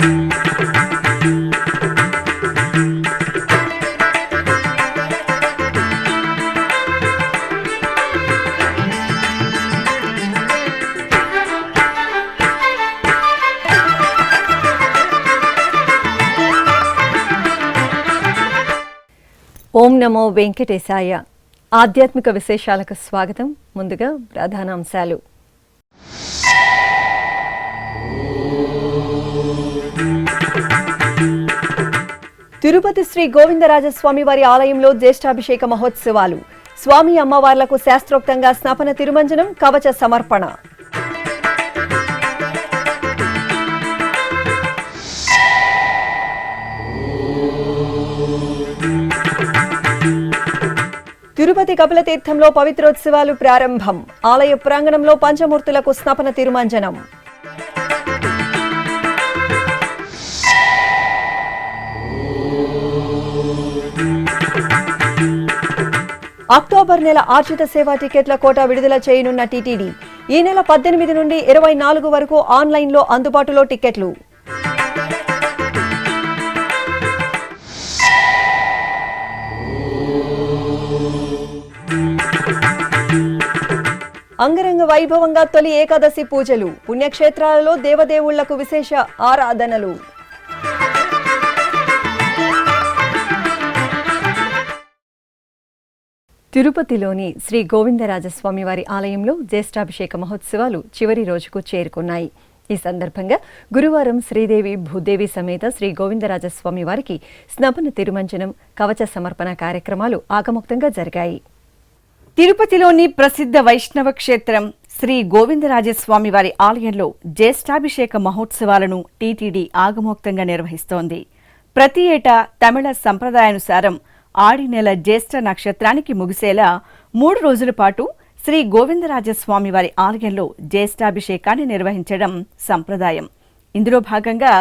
ఓం నమో వెంకటేశాయ. ఆధ్యాత్మిక విశేషాలకు స్వాగతం. ముందుగా ప్రధానాంశాలు. తిరుపతి శ్రీ గోవిందరాజస్వామి వారి ఆలయంలో జ్యేష్ఠాభిషేక మహోత్సవాలు. స్వామి అమ్మవార్లకు శాస్త్రోక్తంగా స్నాపన తిరుమంజనం, కవచ సమర్పణ. తిరుపతి కపిలతీర్థంలో పవిత్రోత్సవాలు ప్రారంభం. ఆలయ ప్రాంగణంలో పంచమూర్తులకు స్నాపన తిరుమంజనం. అక్టోబర్ నెల ఆర్జిత సేవా టికెట్ల కోటా విడుదల చేయనున్న టీటీడీ. ఈ నెల 18 నుండి 24 వరకు ఆన్లైన్లో అందుబాటులో టికెట్లు. అంగరంగ వైభవంగా తొలి ఏకాదశి పూజలు. పుణ్యక్షేత్రాలలో దేవదేవుళ్లకు విశేష ఆరాధనలు. తిరుపతిలోని శ్రీ గోవిందరాజస్వామి వారి ఆలయంలో జ్యేష్ఠాభిషేక మహోత్సవాలు చివరి రోజుకు చేరుకున్నాయి. ఈ సందర్భంగా గురువారం శ్రీదేవి భూదేవి సమేత శ్రీ గోవిందరాజస్వామి వారికి స్నపన తిరుమంజనం, కవచ సమర్పణ కార్యక్రమాలు ఆగమోక్తంగా జరిగాయి. తిరుపతిలోని ప్రసిద్ధ వైష్ణవ క్షేత్రం శ్రీ గోవిందరాజస్వామి వారి ఆలయంలో జ్యేష్ఠాభిషేక మహోత్సవాలను టీటీడీ ఆగమోక్తంగా నిర్వహిస్తోంది. ప్రతి ఏటా తమిళ సంప్రదాయానుసారం ఆడి నెల జ్యేష్ఠ నక్షత్రానికి ముగిసేలా 3 రోజుల పాటు శ్రీ గోవిందరాజస్వామి వారి ఆలయంలో జ్యేష్ఠాభిషేకాన్ని నిర్వహించడం సంప్రదాయం. ఇందులో భాగంగా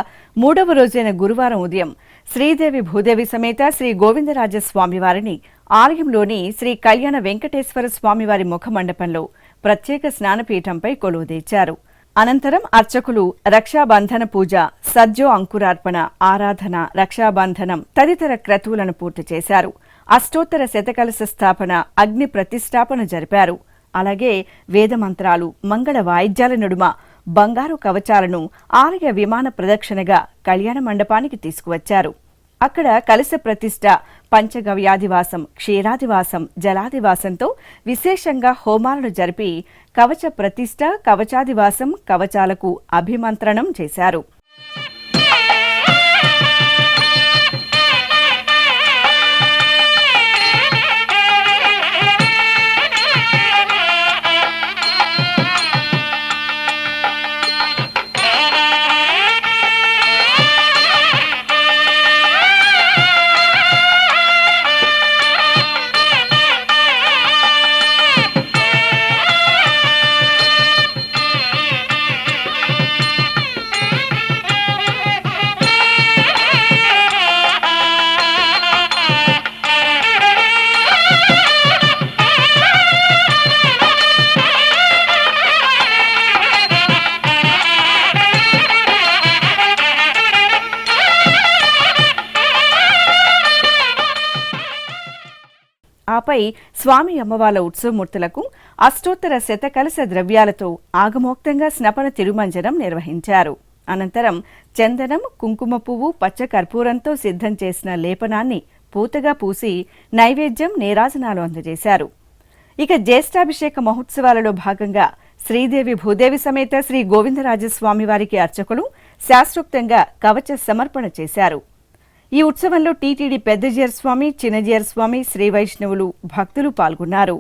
3వ రోజైన గురువారం ఉదయం శ్రీదేవి భూదేవి సమేత శ్రీ గోవిందరాజస్వామి వారిని ఆలయంలోని శ్రీ కళ్యాణ వెంకటేశ్వర స్వామివారి ముఖమండపంలో ప్రత్యేక స్నానపీఠంపై కొలువుదీర్చారు. అనంతరం అర్చకులు రక్షాబంధన పూజ, సజ్జో అంకురార్పణ, ఆరాధన, రక్షాబంధనం తదితర క్రతువులను పూర్తి చేశారు. అష్టోత్తర శతకలశ స్థాపన, అగ్ని ప్రతిష్టాపన జరిపారు. అలాగే వేదమంత్రాలు, మంగళ వాయిద్యాల నడుమ బంగారు కవచాలను ఆలయ విమాన ప్రదక్షిణగా కళ్యాణ మండపానికి తీసుకువచ్చారు. అక్కడ కలశ ప్రతిష్ఠ, పంచగవ్యాధివాసం, క్షీరాదివాసం, జలాదివాసంతో విశేషంగా హోమాలను జరిపి కవచ ప్రతిష్ఠ, కవచాదివాసం, కవచాలకు అభిమంత్రణం చేశారు. ఆపై స్వామి అమ్మవార్ల ఉత్సవమూర్తులకు అష్టోత్తర శతకలశ ద్రవ్యాలతో ఆగమోక్తంగా స్నపన తిరుమంజనం నిర్వహించారు. అనంతరం చందనం, కుంకుమ పువ్వు, పచ్చ కర్పూరంతో సిద్ధం చేసిన లేపనాన్ని పూతగా పూసి నైవేద్యం, నీరాజనాలు అందజేశారు. ఇక జ్యేష్ఠాభిషేక మహోత్సవాలలో భాగంగా శ్రీదేవి భూదేవి సమేత శ్రీ గోవిందరాజస్వామి వారికి అర్చకులు శాస్త్రోక్తంగా కవచ సమర్పణ చేశారు. ఈ ఉత్సవంలో టీటీడీ పెద్దజీయర్ స్వామి, చిన్నజీయర్ స్వామి, శ్రీ వైష్ణవులు, భక్తులు పాల్గొన్నారు.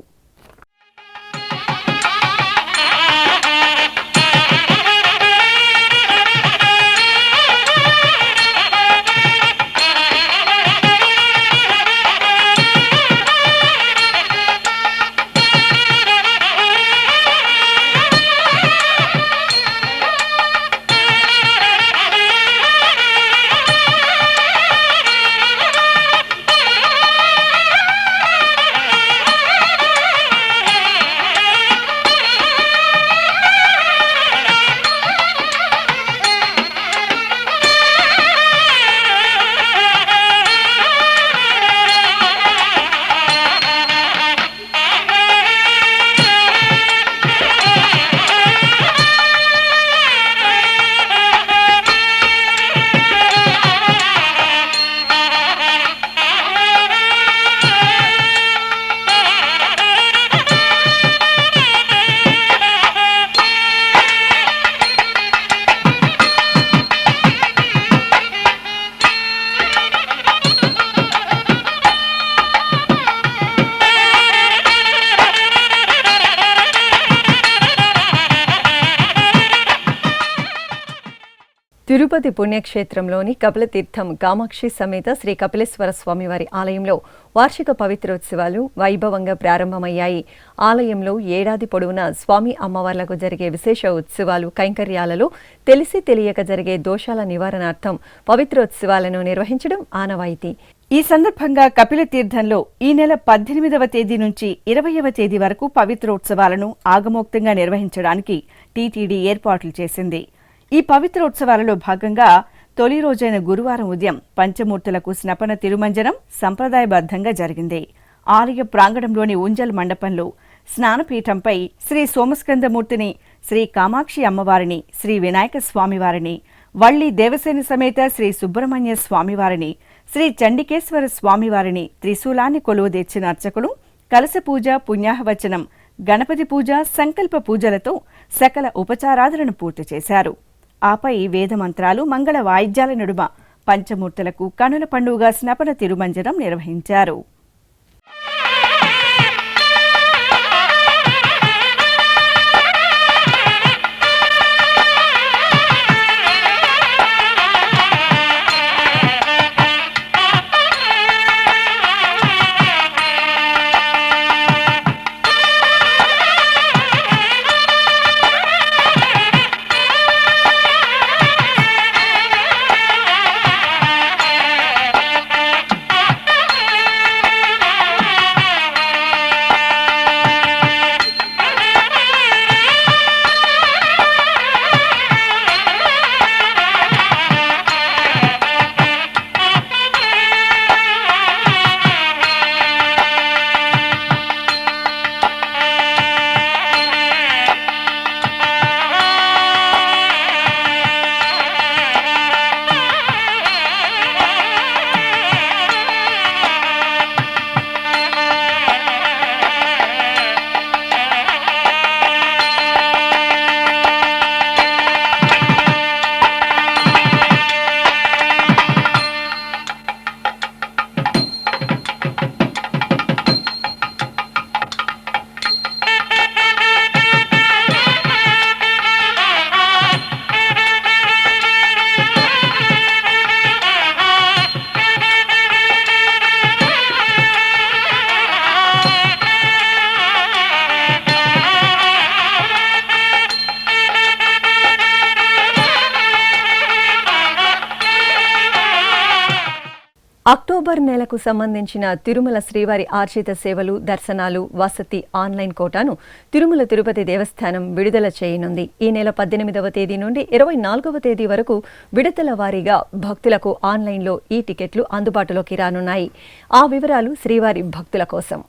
తిరుపతి పుణ్యక్షేత్రంలోని కపిలతీర్థం కామాక్షి సమేత శ్రీ కపిలేశ్వర స్వామివారి ఆలయంలో వార్షిక పవిత్రోత్సవాలు వైభవంగా ప్రారంభమయ్యాయి. ఆలయంలో ఏడాది పొడవునా స్వామి అమ్మవార్లకు జరిగే విశేష ఉత్సవాలు కైంకర్యాలలో తెలిసి తెలియక జరిగే దోషాల నివారణార్థం పవిత్రోత్సవాలను నిర్వహించడం ఆనవాయితీ. ఈ సందర్భంగా కపిలతీర్థంలో ఈ నెల 18వ తేదీ నుంచి 20వ తేదీ వరకు పవిత్రోత్సవాలను ఆగమోక్తంగా నిర్వహించడానికి టీటీడీ ఏర్పాట్లు చేసింది. ఈ పవిత్రోత్సవాలలో భాగంగా తొలి రోజైన గురువారం ఉదయం పంచమూర్తులకు స్నపన తిరుమంజనం సంప్రదాయబద్ధంగా జరిగింది. ఆలయ ప్రాంగణంలోని ఊంజల్ మండపంలో స్నానపీఠంపై శ్రీ సోమస్కందమూర్తిని, శ్రీ కామాక్షి అమ్మవారిని, శ్రీ వినాయక స్వామివారిని, వల్లి దేవసేన సమేత శ్రీ సుబ్రహ్మణ్య స్వామివారిని, శ్రీ చండికేశ్వర స్వామివారిని, త్రిశూలాన్ని కొలువుదీర్చిన అర్చకులు కలశ పూజ, పుణ్యాహవచనం, గణపతి పూజ, సంకల్ప పూజలతో సకల ఉపచారాదులను పూర్తి చేశారు. ఆపై వేదమంత్రాలు, మంగళ వాయిద్యాల నడుమ పంచమూర్తులకు కనుల పండుగగా స్నపన తిరుమంజనం నిర్వహించారు. అక్టోబర్ నెలకు సంబంధించిన తిరుమల శ్రీవారి ఆర్జిత సేవలు, దర్శనాలు, వసతి ఆన్లైన్ కోటాను తిరుమల తిరుపతి దేవస్థానం విడుదల చేయనుంది. ఈ నెల 18వ తేదీ నుండి 24వ తేదీ వరకు విడతల వారీగా భక్తులకు ఆన్లైన్లో ఈ టికెట్లు అందుబాటులోకి రానున్నాయి. ఆ వివరాలు శ్రీవారి భక్తుల కోసం.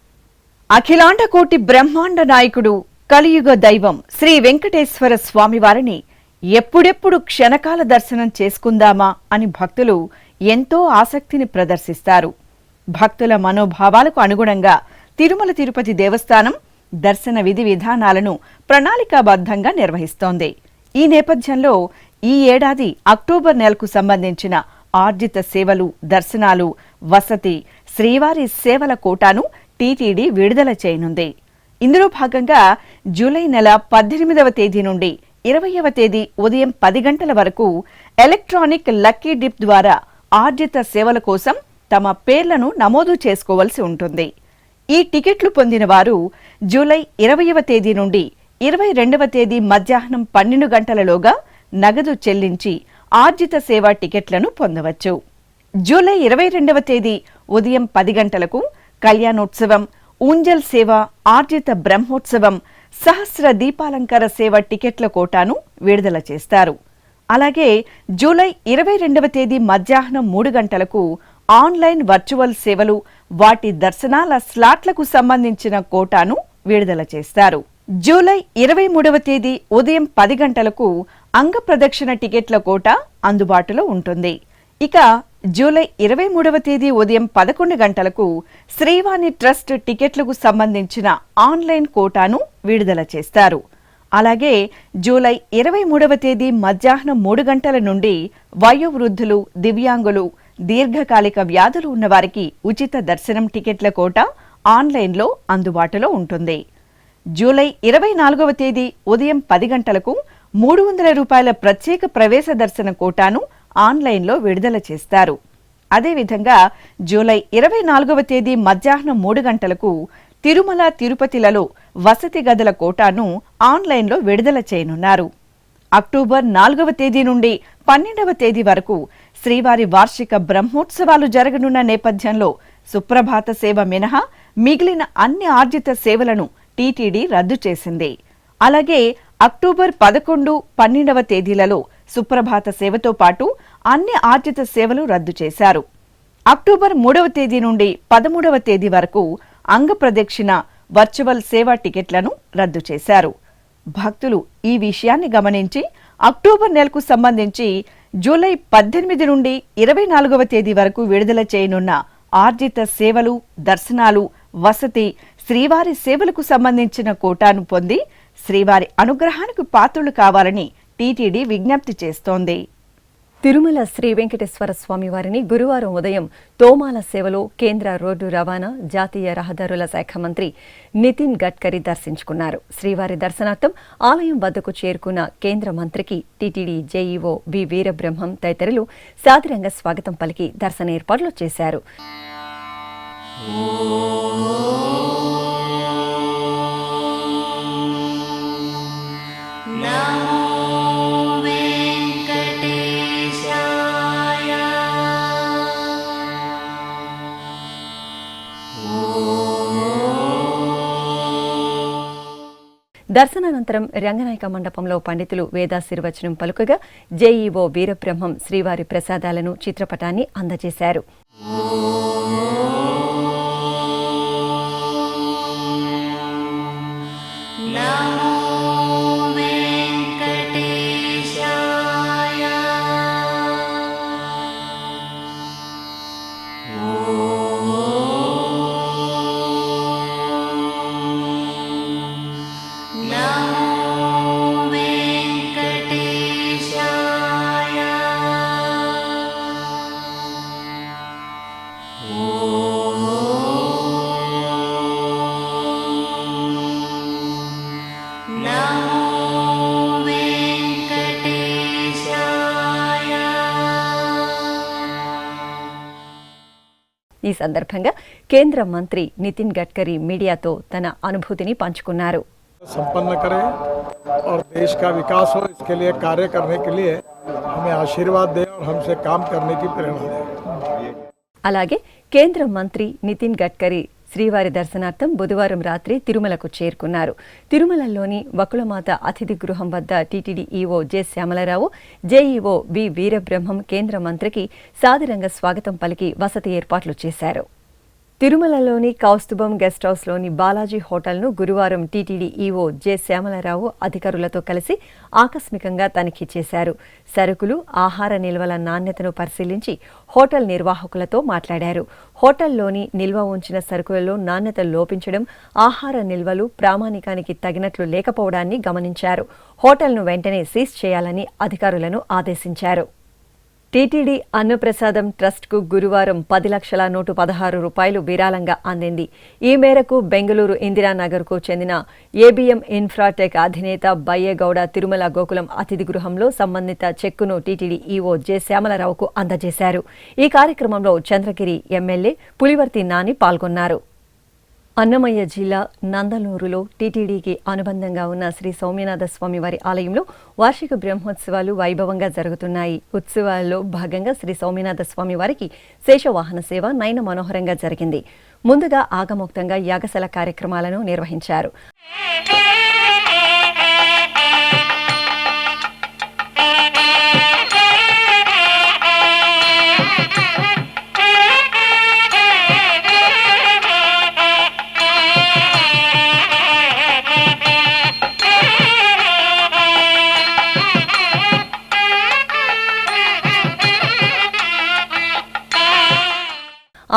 అఖిలాండ కోటి బ్రహ్మాండ నాయకుడు, కలియుగ దైవం శ్రీ వెంకటేశ్వర స్వామివారిని ఎప్పుడెప్పుడు క్షణకాల దర్శనం చేసుకుందామా అని భక్తులు ఎంతో ఆసక్తిని ప్రదర్శిస్తారు. భక్తుల మనోభావాలకు అనుగుణంగా తిరుమల తిరుపతి దేవస్థానం దర్శన విధి విధానాలను ప్రణాళికాబద్ధంగా నిర్వహిస్తోంది. ఈ నేపథ్యంలో ఈ ఏడాది అక్టోబర్ నెలకు సంబంధించిన ఆర్జిత సేవలు, దర్శనాలు, వసతి, శ్రీవారి సేవల కోటాను టీటీడీ విడుదల చేయనుంది. ఇందులో భాగంగా జూలై నెల 18వ తేదీ నుండి 20వ తేదీ ఉదయం 10 గంటల వరకు ఎలక్ట్రానిక్ లక్కీ డిప్ ద్వారా ఆర్జిత సేవల కోసం తమ పేర్లను నమోదు చేసుకోవలసి ఉంటుంది. ఈ టికెట్లు పొందిన వారు జూలై 20వ తేదీ నుండి 22వ తేదీ మధ్యాహ్నం 12 గంటలలోగా నగదు చెల్లించి ఆర్జిత సేవ టికెట్లను పొందవచ్చు. జూలై 22వ తేదీ ఉదయం 10 గంటలకు కళ్యాణోత్సవం, ఊంజల్ సేవ, ఆర్జిత బ్రహ్మోత్సవం, సహస్ర దీపాలంకార సేవ టికెట్ల కోటాను విడుదల చేస్తారు. అలాగే జూలై 22వ తేదీ మధ్యాహ్నం 3 గంటలకు ఆన్లైన్ వర్చువల్ సేవలు, వాటి దర్శనాల స్లాట్లకు సంబంధించిన కోటాను విడుదల చేస్తారు. జూలై 23వ తేదీ ఉదయం 10 గంటలకు అంగ ప్రదక్షిణ టికెట్ల కోటా అందుబాటులో ఉంటుంది. ఇక జూలై 23వ తేదీ ఉదయం 11 గంటలకు శ్రీవాణి ట్రస్ట్ టికెట్లకు సంబంధించిన ఆన్లైన్ కోటాను విడుదల చేస్తారు. అలాగే జూలై 23వ తేదీ మధ్యాహ్నం 3 గంటల నుండి వయోవృద్ధులు, దివ్యాంగులు, దీర్ఘకాలిక వ్యాధులు ఉన్నవారికి ఉచిత దర్శనం టికెట్ల కోటా ఆన్లైన్లో అందుబాటులో ఉంటుంది. జూలై 24వ తేదీ ఉదయం 10 గంటలకు 300 రూపాయల ప్రత్యేక ప్రవేశ దర్శన కోటాను ఆన్లైన్లో విడుదల చేస్తారు. అదేవిధంగా జూలై 24వ తేదీ మధ్యాహ్నం 3 గంటలకు తిరుమల తిరుపతిలలో వసతి గదుల కోటాను ఆన్లైన్లో విడుదల చేయనున్నారు. అక్టోబర్ 4వ తేదీ నుండి 12వ తేదీ వరకు శ్రీవారి వార్షిక బ్రహ్మోత్సవాలు జరగనున్న నేపథ్యంలో సుప్రభాత సేవ మినహా మిగిలిన అన్ని ఆర్జిత సేవలను టీటీడీ రద్దు చేసింది. అలాగే అక్టోబర్ 11, 12వ తేదీలలో సుప్రభాత సేవతో పాటు అన్ని ఆర్జిత సేవలు రద్దు చేశారు. అక్టోబర్ 3వ తేదీ నుండి 13వ తేదీ వరకు అంగప్రదక్షిణ వర్చువల్ సేవా టికెట్లను రద్దు చేశారు. భక్తులు ఈ విషయాన్ని గమనించి అక్టోబర్ నెలకు సంబంధించి జూలై 18 నుండి 24వ తేదీ వరకు విడుదల చేయనున్న ఆర్జిత సేవలు, దర్శనాలు, వసతి, శ్రీవారి సేవలకు సంబంధించిన కోటాను పొంది శ్రీవారి అనుగ్రహానికి పాత్రులు కావాలని టీటీడీ విజ్ఞప్తి చేస్తోంది. తిరుమల శ్రీ వెంకటేశ్వర స్వామి వారిని గురువారం ఉదయం తోమాల సేవలో కేంద్ర రోడ్డు రవాణా, జాతీయ రహదారుల శాఖ మంత్రి నితిన్ గడ్కరీ దర్శించుకున్నారు. శ్రీవారి దర్శనార్థం ఆలయం వద్దకు చేరుకున్న కేంద్ర మంత్రికి టీటీడీ జేఈఓ వి వీరబ్రహ్మం తదితరులు సాదరంగా స్వాగతం పలికి దర్శన ఏర్పాట్లు చేశారు. దర్శనానంతరం రంగనాయక మండపంలో పండితులు వేదాశీర్వచనం పలుకగా జేఈఓ వీరబ్రహ్మం శ్రీవారి ప్రసాదాలను, చిత్రపటాన్ని అందజేశారు. ఈ సందర్భంగా కేంద్ర మంత్రి నితిన్ గడ్కరీ మీడియాతో తన అనుభూతిని పంచుకున్నారు. संपन्न करें और देश का विकास हो, इसके लिए कार्य करने के लिए हमें आशीर्वाद दे और हमसे काम करने की प्रेरणा दे. అలాగే కేంద్ర మంత్రి నితిన్ గడ్కరీ శ్రీవారి దర్శనార్థం బుధవారం రాత్రి తిరుమలకు చేరుకున్నారు. తిరుమలలోని వకుళమాత అతిథి గృహం వద్ద TTD EO J Syamala Rao, JEO V Veerabrahmam కేంద్ర మంత్రికి సాదరంగా స్వాగతం పలికి వసతి ఏర్పాట్లు చేశారు. తిరుమలలోని కౌస్తుభం గెస్ట్ హౌస్లోని బాలాజీ హోటల్ను గురువారం టీటీడీ ఈవో జె శ్యామలరావు అధికారులతో కలిసి ఆకస్మికంగా తనిఖీ చేశారు. సరుకులు, ఆహార నిల్వల నాణ్యతను పరిశీలించి హోటల్ నిర్వాహకులతో మాట్లాడారు. హోటల్లోని నిల్వ ఉంచిన సరుకులలో నాణ్యత లోపించడం, ఆహార నిల్వలు ప్రామాణికానికి తగినట్లు లేకపోవడాన్ని గమనించారు. హోటల్ను వెంటనే సీజ్ చేయాలని అధికారులను ఆదేశించారు. టీటీడీ అన్నప్రసాదం ట్రస్ట్కు గురువారం 10,116,000 రూపాయలు విరాళంగా అందింది. ఈ మేరకు బెంగళూరు ఇందిరానగర్కు చెందిన ఏబీఎం ఇన్ఫ్రాటెక్ అధినేత బయ్యేగౌడ తిరుమల గోకులం అతిథి గృహంలో సంబంధిత చెక్కును టీటీడీ ఈవో జె శ్యామలరావుకు అందజేశారు. ఈ కార్యక్రమంలో చంద్రగిరి ఎమ్మెల్యే పులివర్తి నాని పాల్గొన్నారు. అన్నమయ్య జిల్లా నందలూరులో టీటీడీకి అనుబంధంగా ఉన్న శ్రీ సౌమ్యనాథ స్వామివారి ఆలయంలో వార్షిక బ్రహ్మోత్సవాలు వైభవంగా జరుగుతున్నాయి. ఉత్సవాల్లో భాగంగా శ్రీ సౌమ్యనాథ స్వామివారికి శేషవాహన సేవ నయన మనోహరంగా జరిగింది. ముందుగా ఆగమోక్తంగా యాగశాల కార్యక్రమాలను నిర్వహించారు.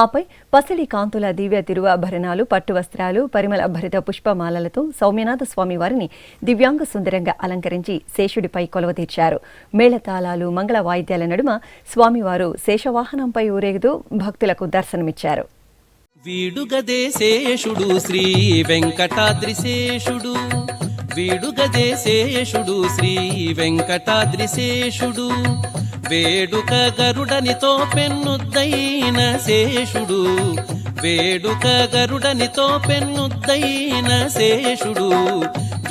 ఆపై పసిడి కాంతుల దివ్య తిరువాభరణాలు, పట్టు వస్త్రాలు, పరిమళ భరిత పుష్పమాలలతో సౌమ్యనాథ స్వామి వారిని దివ్యాంగ సుందరంగా అలంకరించి శేషుడిపై కొలువతీర్చారు. మేళతాళాలు, మంగళ వాయిద్యాల నడుమ స్వామివారు శేషవాహనంపై ఊరేగుతూ భక్తులకు దర్శనమిచ్చారు. వీడుగదే శేషుడు శ్రీ వెంకటాద్రి శేషుడు, వీడుగదేశేషుడు శ్రీ వెంకటాద్రిశేషుడు వేడుక గరుడనితో పెన్నుద్దైన శేషుడు వేడుక గరుడనితో పెన్నుద్దైన శేషుడు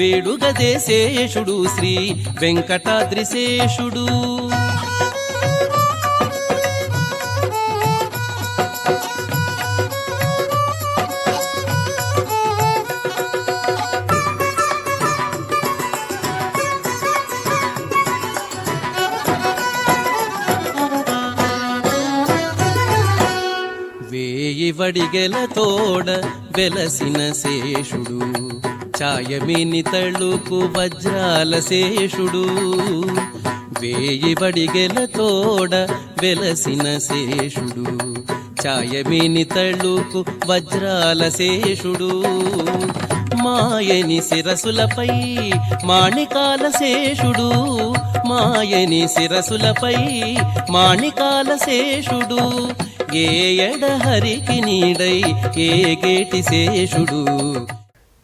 వేడుగదేశేషుడు శ్రీ వెంకటాద్రిశేషుడు వేయివడిగెల తోడ వెలసిన శేషుడు ఛాయమిని తళుకు వజ్రాల శేషుడు వేయివడిగెల తోడ వెలసిన శేషుడు ఛాయమిని తళుకు వజ్రాల శేషుడు మాయని శిరసులపై మాణికాల శేషుడు మాయని శిరసులపై మాణికాల శేషుడు ఏ ఎడహరికి నీడై ఏ గేటి శేషుడు.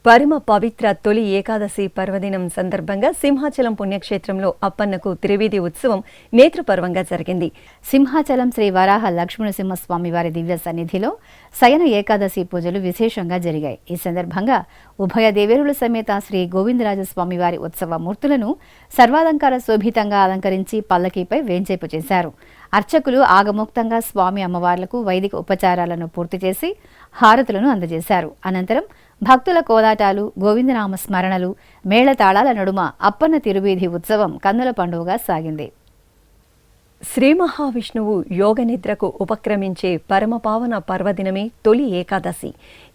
పరమ పవిత్ర తొలి ఏకాదశి పర్వదినం సందర్భంగా సింహాచలం పుణ్యక్షేత్రంలో అప్పన్నకు త్రివీధి ఉత్సవం నేత్రపర్వంగా జరిగింది. సింహాచలం శ్రీ వరాహ లక్ష్మణసింహస్వామి వారి దివ్య సన్నిధిలో శయన ఏకాదశి పూజలు విశేషంగా జరిగాయి. ఈ సందర్భంగా ఉభయ దేవేరుల సమేత శ్రీ గోవిందరాజస్వామి వారి ఉత్సవ మూర్తులను సర్వాలంకార శోభితంగా అలంకరించి పల్లకీపై వేంచేపు చేశారు. అర్చకులు ఆగమోక్తంగా స్వామి అమ్మవార్లకు వైదిక ఉపచారాలను పూర్తి చేసి హారతులను అందజేశారు. అనంతరం భక్తుల కోలాటాలు, గోవిందనామ స్మరణలు, మేళతాళాల నడుమ అప్పన్న తిరువీధి ఉత్సవం కన్నుల పండుగగా సాగింది. శ్రీ మహావిష్ణువు యోగ నిద్రకు ఉపక్రమించే పరమపావన పర్వదినమే తొలి ఏకాదశి.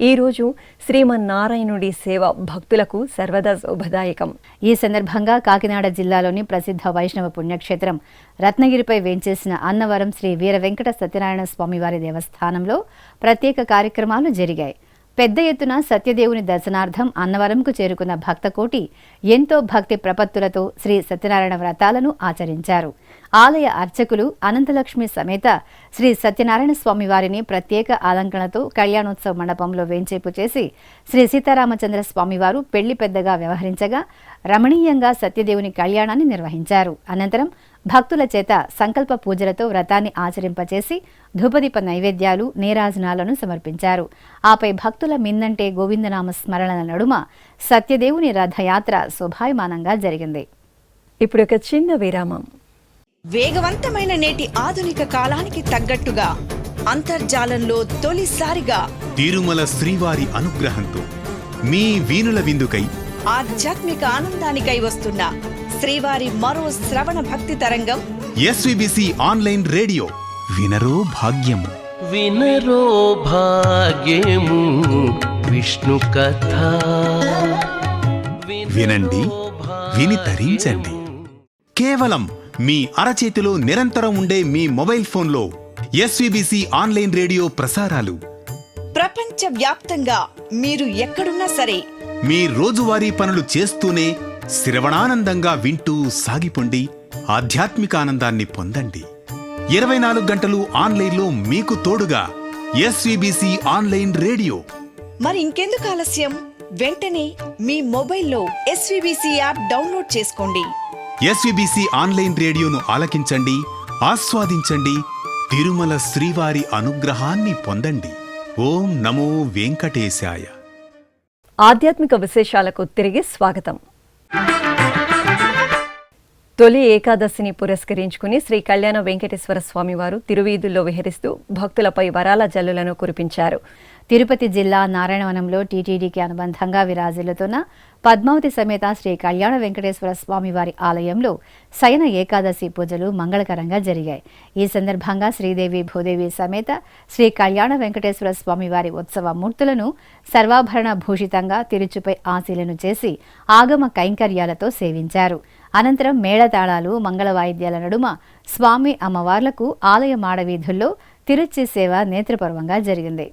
ఈరోజు శ్రీమన్నారాయణుడి సేవ భక్తులకు సర్వదా శుభదాయకం. ఈ సందర్భంగా కాకినాడ జిల్లాలోని ప్రసిద్ధ వైష్ణవ పుణ్యక్షేత్రం రత్నగిరిపై వేంచేసిన అన్నవరం శ్రీ వీర వెంకట సత్యనారాయణ స్వామివారి దేవస్థానంలో ప్రత్యేక కార్యక్రమాలు జరిగాయి. పెద్ద ఎత్తున సత్యదేవుని దర్శనార్థం అన్నవరంకు చేరుకున్న భక్తకోటి ఎంతో భక్తి ప్రపత్తులతో శ్రీ సత్యనారాయణ వ్రతాలను ఆచరించారు. ఆలయ అర్చకులు అనంతలక్ష్మి సమేత శ్రీ సత్యనారాయణ స్వామి వారిని ప్రత్యేక అలంకరణతో కళ్యాణోత్సవ మండపంలో వేంచేపు చేసి శ్రీ సీతారామచంద్ర స్వామివారు పెళ్లి పెద్దగా వ్యవహరించగా రమణీయంగా సత్యదేవుని కళ్యాణాన్ని నిర్వహించారు. అనంతరం భక్తుల చేత సంకల్ప పూజలతో వ్రతాన్ని ఆచరింపచేసి ధూపదీప నైవేద్యాలు, నీరాజనాలను సమర్పించారు. ఆపై భక్తుల మిన్నంటే గోవిందనామ స్మరణల నడుమ సత్యదేవుని రథయాత్ర శోభాయమానంగా జరిగింది. ఇప్పుడు ఒక చిన్న విరామం. వేగవంతమైన నేటి ఆధునిక కాలానికి తగ్గట్టుగా అంతర్జాలంలో తొలిసారిగా తిరుమల శ్రీవారి అనుగ్రహంతో మీ వీణుల విందుకై ఆధ్యాత్మిక ఆనందానికై వస్తున్న శ్రీవారి మరో శ్రవణ భక్తి తరంగం ఎస్విబిసి ఆన్లైన్ రేడియో. వినరో భాగ్యము, వినరో భాగ్యము విష్ణు కథ. వినండి, విని తరించండి. కేవలం మీ అరచేతిలో నిరంతరం ఉండే మీ మొబైల్ ఫోన్లో ఎస్విబిసి ఆన్లైన్ రేడియో ప్రసారాలు ప్రపంచ వ్యాప్తంగా మీరు ఎక్కడున్నా సరే మీ రోజువారీ పనులు చేస్తూనే శ్రవణానందంగా వింటూ సాగిపోండి. ఆధ్యాత్మిక ఆనందాన్ని పొందండి. 24 గంటలు ఆన్లైన్లో మీకు తోడుగా ఎస్విబిసి ఆన్లైన్ రేడియో. మరి ఇంకెందుకు ఆలస్యం? వెంటనే మీ మొబైల్లో ఎస్విబిసి యాప్ డౌన్లోడ్ చేసుకోండి. ఎస్విబిసి ఆన్లైన్ రేడియోను ఆలకించండి, ఆస్వాదించండి. తిరుమల శ్రీవారి అనుగ్రహాన్ని పొందండి. ఓం నమో వెంకటేశాయ. ఆధ్యాత్మిక విశేషాలకు తిరిగి స్వాగతం. తొలి ఏకాదశిని పురస్కరించుకుని శ్రీ కళ్యాణ వెంకటేశ్వర స్వామివారు తిరువీధుల్లో విహరిస్తూ భక్తులపై వరాల జల్లులను కురిపించారు. తిరుపతి జిల్లా నారాయణవనంలో టీటీడీకి అనుబంధంగా విరాజిల్లుతున్న పద్మావతి సమేత శ్రీ కళ్యాణ వెంకటేశ్వర స్వామివారి ఆలయంలో శయన ఏకాదశి పూజలు మంగళకరంగా జరిగాయి. ఈ సందర్భంగా శ్రీదేవి భూదేవి సమేత శ్రీ కళ్యాణ వెంకటేశ్వర స్వామివారి ఉత్సవ మూర్తులను సర్వాభరణ భూషితంగా తిరుచుపై ఆశీలను చేసి ఆగమ కైంకర్యాలతో సేవించారు. అనంతరం మేళతాళాలు, మంగళ వాయిద్యాల నడుమ స్వామి అమ్మవార్లకు ఆలయ మాడవీధుల్లో తిరుచి సేవ నేత్రపర్వంగా జరిగింది.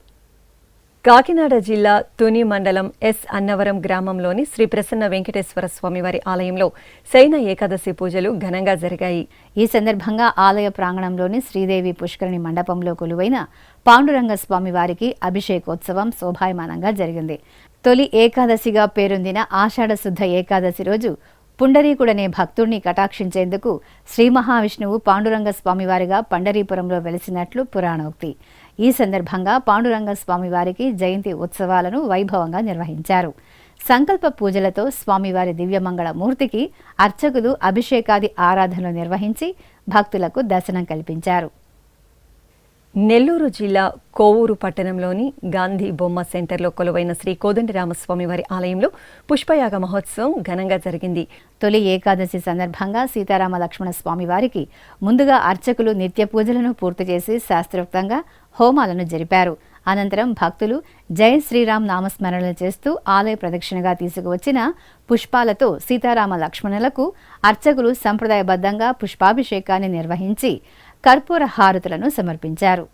కాకినాడ జిల్లా తుని మండలం ఎస్ అన్నవరం గ్రామంలోని శ్రీ ప్రసన్న వెంకటేశ్వర స్వామివారి ఆలయంలో శయన ఏకాదశి పూజలు ఘనంగా జరిగాయి. ఈ సందర్భంగా ఆలయ ప్రాంగణంలోని శ్రీదేవి పుష్కరిణి మండపంలో కొలువైన పాండురంగ స్వామి వారికి అభిషేకోత్సవం శోభాయమానంగా జరిగింది. తొలి ఏకాదశిగా పేరొందిన ఆషాఢ శుద్ధ ఏకాదశి రోజు పుండరీకుడనే భక్తుడిని కటాక్షించేందుకు శ్రీ మహావిష్ణువు పాండురంగ స్వామివారిగా పండరీపురంలో వెలిసినట్లు పురాణోక్తి. ఈ సందర్భంగా పాండురంగ స్వామివారికి జయంతి ఉత్సవాలను వైభవంగా నిర్వహించారు. సంకల్ప పూజలతో స్వామివారి దివ్యమంగళ మూర్తికి అర్చకులు అభిషేకాది ఆరాధనలు నిర్వహించి భక్తులకు దర్శనం కల్పించారు. నెల్లూరు జిల్లా కోవూరు పట్టణంలోని గాంధీ బొమ్మ సెంటర్లో కొలువైన శ్రీ కోదండరామస్వామి వారి ఆలయంలో పుష్పయాగ మహోత్సవం ఘనంగా జరిగింది. తొలి ఏకాదశి సందర్భంగా సీతారామ లక్ష్మణ స్వామి వారికి ముందుగా అర్చకులు నిత్య పూజలను పూర్తి చేసి శాస్త్రోక్తంగా హోమాలను జరిపారు. అనంతరం భక్తులు జై శ్రీరామ్ నామస్మరణలు చేస్తూ ఆలయ ప్రదక్షిణగా తీసుకువచ్చిన పుష్పాలతో సీతారామ లక్ష్మణులకు అర్చకులు సంప్రదాయబద్ధంగా పుష్పాభిషేకాన్ని నిర్వహించి కర్పూర హారతులను సమర్పించారు.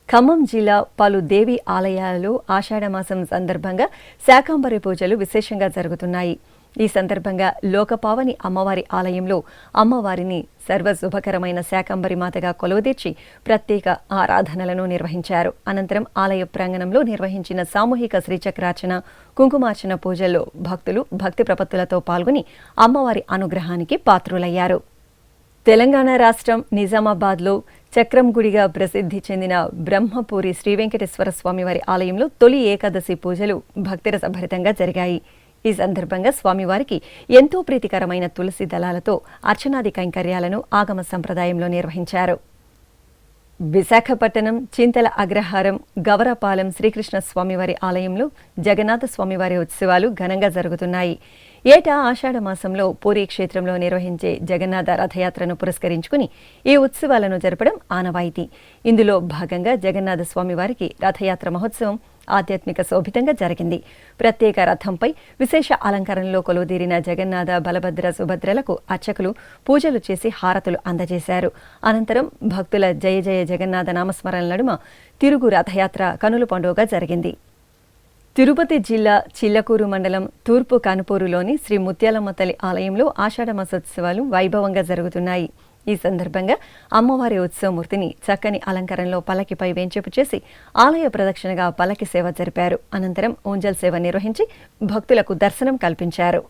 ఖమ్మం జిల్లా పలు దేవి ఆలయాలలో ఆషాఢమాసం సందర్భంగా శాకంబరి పూజలు విశేషంగా జరుగుతున్నాయి. ఈ సందర్భంగా లోకపావని అమ్మవారి ఆలయంలో అమ్మవారిని సర్వశుభకరమైన శాకంబరి మాతగా కొలువుదీర్చి ప్రత్యేక ఆరాధనలను నిర్వహించారు. అనంతరం ఆలయ ప్రాంగణంలో నిర్వహించిన సామూహిక శ్రీచక్రార్చన, కుంకుమార్చన పూజల్లో భక్తులు భక్తి ప్రపత్తులతో పాల్గొని అమ్మవారి అనుగ్రహానికి పాత్రులయ్యారు. తెలంగాణ రాష్ట్రం నిజామాబాద్లో చక్రం గుడిగా ప్రసిద్ధి చెందిన బ్రహ్మపూరి శ్రీ వెంకటేశ్వర స్వామివారి ఆలయంలో తొలి ఏకాదశి పూజలు భక్తిరసభరితంగా జరిగాయి. ఈ సందర్భంగా స్వామివారికి ఎంతో ప్రీతికరమైన తులసి దళాలతో అర్చనాది కైంకర్యాలను ఆగమ సంప్రదాయంలో నిర్వహించారు. విశాఖపట్నం చింతల అగ్రహారం గవరపాలెం శ్రీకృష్ణ స్వామివారి ఆలయంలో జగన్నాథ స్వామివారి ఉత్సవాలు ఘనంగా జరుగుతున్నాయి. ఏటా ఆషాఢ మాసంలో పూరీ క్షేత్రంలో నిర్వహించే జగన్నాథ రథయాత్రను పురస్కరించుకుని ఈ ఉత్సవాలను జరపడం ఆనవాయితీ. ఇందులో భాగంగా జగన్నాథ స్వామివారికి రథయాత్ర మహోత్సవం ఆధ్యాత్మిక శోభితంగా జరిగింది. ప్రత్యేక రథంపై విశేష అలంకరణలో కొలువుదీరిన జగన్నాథ, బలభద్ర, సుభద్రలకు అర్చకులు పూజలు చేసి హారతులు అందజేశారు. అనంతరం భక్తుల జయ జయ జగన్నాథ నామస్మరణ నడుమ తిరుగు రథయాత్ర కనుల పండుగగా జరిగింది. తిరుపతి జిల్లా చిల్లకూరు మండలం తూర్పు కనుపూరులోని శ్రీ ముత్యాలమ్మ తల్లి ఆలయంలో ఆషాఢ మాసోత్సవాలు వైభవంగా జరుగుతున్నాయి. ఈ సందర్భంగా అమ్మవారి ఉత్సవమూర్తిని చక్కని అలంకరణలో పల్లకిపై వేంచేపు చేసి ఆలయ ప్రదక్షిణగా పల్లకి సేవ జరిపారు. అనంతరం ఊంజల్ సేవ నిర్వహించి భక్తులకు దర్శనం కల్పించారు.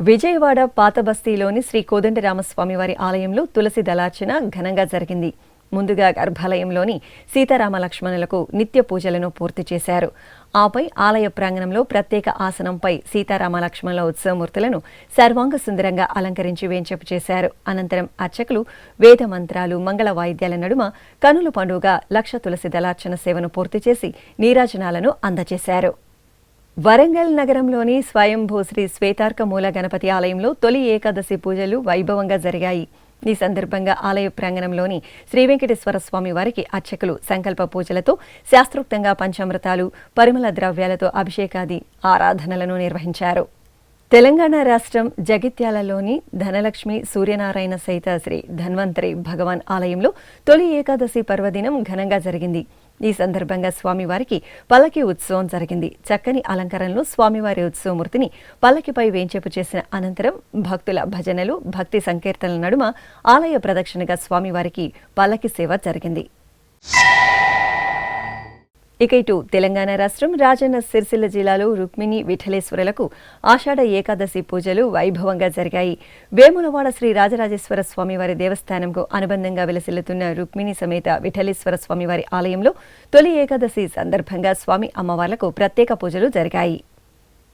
విజయవాడ పాత బస్తీలోని శ్రీ కోదండరామస్వామివారి ఆలయంలో తులసి దళార్చన ఘనంగా జరిగింది. ముందుగా గర్భాలయంలోని సీతారామ లక్ష్మణులకు నిత్య పూజలను పూర్తి చేశారు. ఆపై ఆలయ ప్రాంగణంలో ప్రత్యేక ఆసనంపై సీతారామ లక్ష్మణుల ఉత్సవమూర్తులను సర్వాంగ సుందరంగా అలంకరించి వేంచేపు చేశారు. అనంతరం అర్చకులు వేద మంత్రాలు, మంగళ వాయిద్యాల నడుమ కనుల పండుగ లక్ష తులసి దళార్చన సేవను పూర్తి చేసి నీరాజనాలను అందజేశారు. వరంగల్ నగరంలోని స్వయంభూ శ్రీ శ్వేతార్క మూల గణపతి ఆలయంలో తొలి ఏకాదశి పూజలు వైభవంగా జరిగాయి. ఈ సందర్భంగా ఆలయ ప్రాంగణంలోని శ్రీ వెంకటేశ్వర స్వామి వారికి అర్చకులు సంకల్ప పూజలతో శాస్త్రోక్తంగా పంచామృతాలు, పరిమళ ద్రవ్యాలతో అభిషేకాది ఆరాధనలను నిర్వహించారు. తెలంగాణ రాష్ట్రం జగిత్యాలలోని ధనలక్ష్మి సూర్యనారాయణ సహిత శ్రీ ధన్వంతరి భగవాన్ ఆలయంలో తొలి ఏకాదశి పర్వదినం ఘనంగా జరిగింది. ఈ సందర్భంగా స్వామివారికి పల్లకి ఉత్సవం జరిగింది. చక్కని అలంకరణలో స్వామివారి ఉత్సవమూర్తిని పల్లకిపై వేంచేపు చేసిన అనంతరం భక్తుల భజనలు, భక్తి సంకీర్తనల నడుమ ఆలయ ప్రదక్షిణగా స్వామివారికి పల్లకి సేవ జరిగింది. ఇక ఇటు తెలంగాణ రాష్ట్రం రాజన్న సిరిసిల్ల జిల్లాలో రుక్మిణి విఠలేశ్వరులకు ఆషాఢ ఏకాదశి పూజలు వైభవంగా జరిగాయి. వేములవాడ శ్రీ రాజరాజేశ్వర స్వామివారి దేవస్థానంకు అనుబంధంగా విలసిల్లుతున్న రుక్మిణి సమేత విఠలేశ్వర స్వామివారి ఆలయంలో తొలి ఏకాదశి సందర్భంగా స్వామి అమ్మవార్లకు ప్రత్యేక పూజలు జరిగాయి.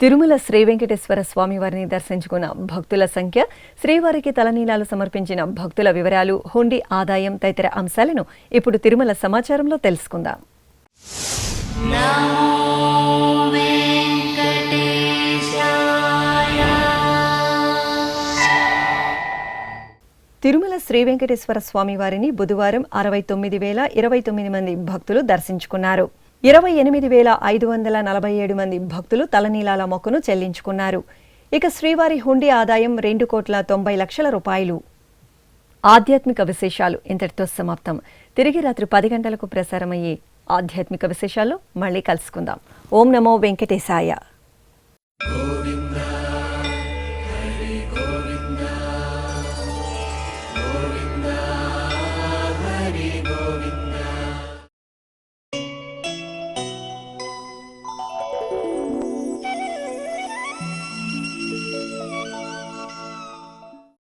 తిరుమల శ్రీ వెంకటేశ్వర స్వామివారిని దర్శించుకున్న భక్తుల సంఖ్య, శ్రీవారికి తలనీలాలు సమర్పించిన భక్తుల వివరాలు, హుండీ ఆదాయం తదితర అంశాలను ఇప్పుడు తిరుమల సమాచారంలో తెలుసుకుందాం. తిరుమల శ్రీ వెంకటేశ్వర స్వామివారిని బుధవారం 69,029 మంది భక్తులు దర్శించుకున్నారు. 28,547 మంది భక్తులు తలనీలాల మొక్కును చెల్లించుకున్నారు. ఇక శ్రీవారి హుండీ ఆదాయం 2,90,00,000 రూపాయలు. ఆధ్యాత్మిక విశేషాలు ఇంతటితో సమాప్తం. తిరిగి రాత్రి 10 గంటలకు ప్రసారమయ్యే ఆధ్యాత్మిక విశేషాల్లో మళ్ళీ కలుసుకుందాం. ఓం నమో వెంకటేశాయ.